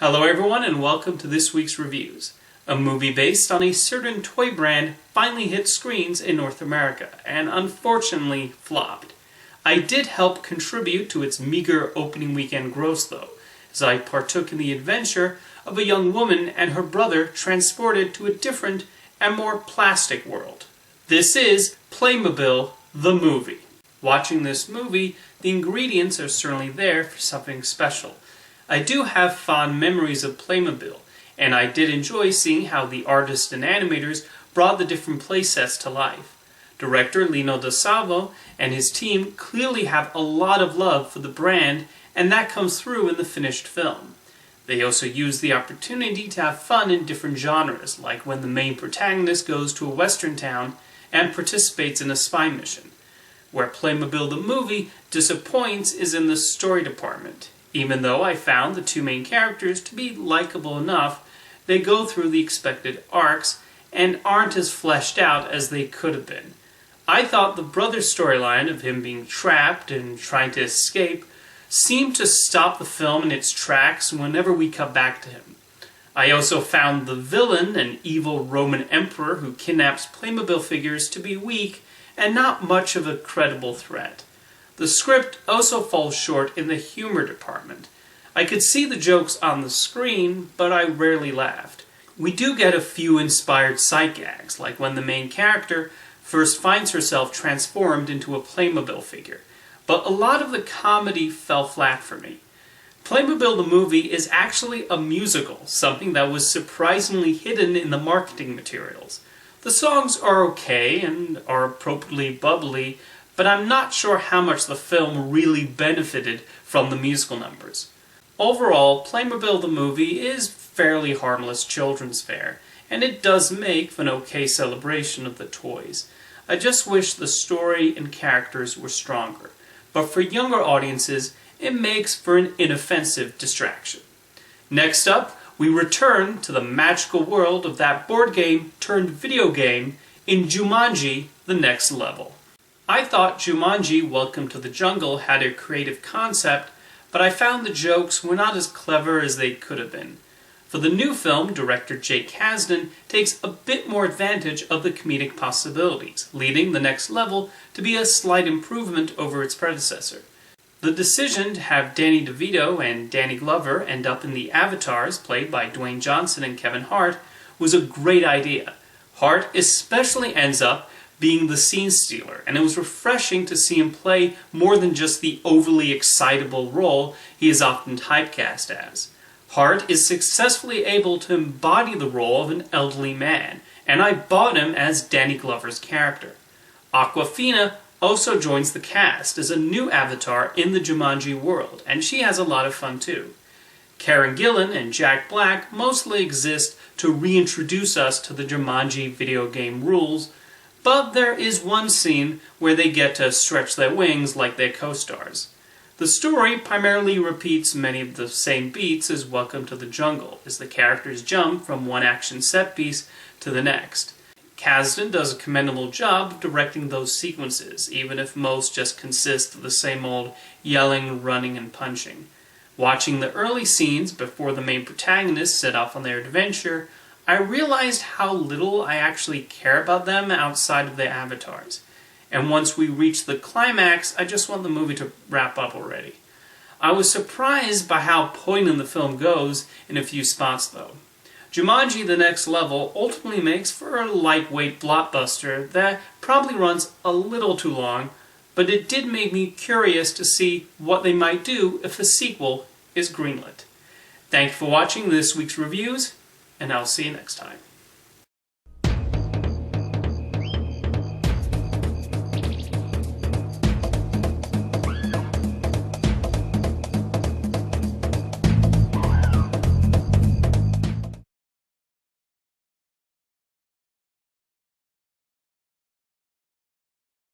Hello everyone and welcome to this week's reviews. A movie based on a certain toy brand finally hit screens in North America and unfortunately flopped. I did help contribute to its meager opening weekend gross though, as I partook in the adventure of a young woman and her brother transported to a different and more plastic world. This is Playmobil The Movie. Watching this movie, the ingredients are certainly there for something special. I do have fond memories of Playmobil, and I did enjoy seeing how the artists and animators brought the different playsets to life. Director Lino Di Salvo and his team clearly have a lot of love for the brand, and that comes through in the finished film. They also use the opportunity to have fun in different genres, like when the main protagonist goes to a western town and participates in a spy mission. Where Playmobil the Movie disappoints is in the story department. Even though I found the two main characters to be likable enough, they go through the expected arcs and aren't as fleshed out as they could have been. I thought the brother's storyline of him being trapped and trying to escape seemed to stop the film in its tracks whenever we cut back to him. I also found the villain, an evil Roman emperor who kidnaps Playmobil figures, to be weak and not much of a credible threat. The script also falls short in the humor department. I could see the jokes on the screen, but I rarely laughed. We do get a few inspired sight gags, like when the main character first finds herself transformed into a Playmobil figure, but a lot of the comedy fell flat for me. Playmobil the Movie is actually a musical, something that was surprisingly hidden in the marketing materials. The songs are okay and are appropriately bubbly, but I'm not sure how much the film really benefited from the musical numbers. Overall, Playmobil the Movie is fairly harmless children's fare, and it does make for an okay celebration of the toys. I just wish the story and characters were stronger, but for younger audiences, it makes for an inoffensive distraction. Next up, we return to the magical world of that board game turned video game in Jumanji: The Next Level. I thought Jumanji: Welcome to the Jungle had a creative concept, but I found the jokes were not as clever as they could have been. For the new film, director Jake Kasdan takes a bit more advantage of the comedic possibilities, leading The Next Level to be a slight improvement over its predecessor. The decision to have Danny DeVito and Danny Glover end up in the avatars played by Dwayne Johnson and Kevin Hart was a great idea. Hart especially ends up being the scene stealer, and it was refreshing to see him play more than just the overly excitable role he is often typecast as. Hart is successfully able to embody the role of an elderly man, and I bought him as Danny Glover's character. Awkwafina also joins the cast as a new avatar in the Jumanji world, and she has a lot of fun too. Karen Gillan and Jack Black mostly exist to reintroduce us to the Jumanji video game rules, but there is one scene where they get to stretch their wings like their co-stars. The story primarily repeats many of the same beats as Welcome to the Jungle, as the characters jump from one action set piece to the next. Kasdan does a commendable job of directing those sequences, even if most just consist of the same old yelling, running, and punching. Watching the early scenes before the main protagonists set off on their adventure, I realized how little I actually care about them outside of their avatars. And once we reach the climax, I just want the movie to wrap up already. I was surprised by how poignant the film goes in a few spots though. Jumanji: The Next Level ultimately makes for a lightweight blockbuster that probably runs a little too long, but it did make me curious to see what they might do if a sequel is greenlit. Thank you for watching this week's reviews, and I'll see you next time.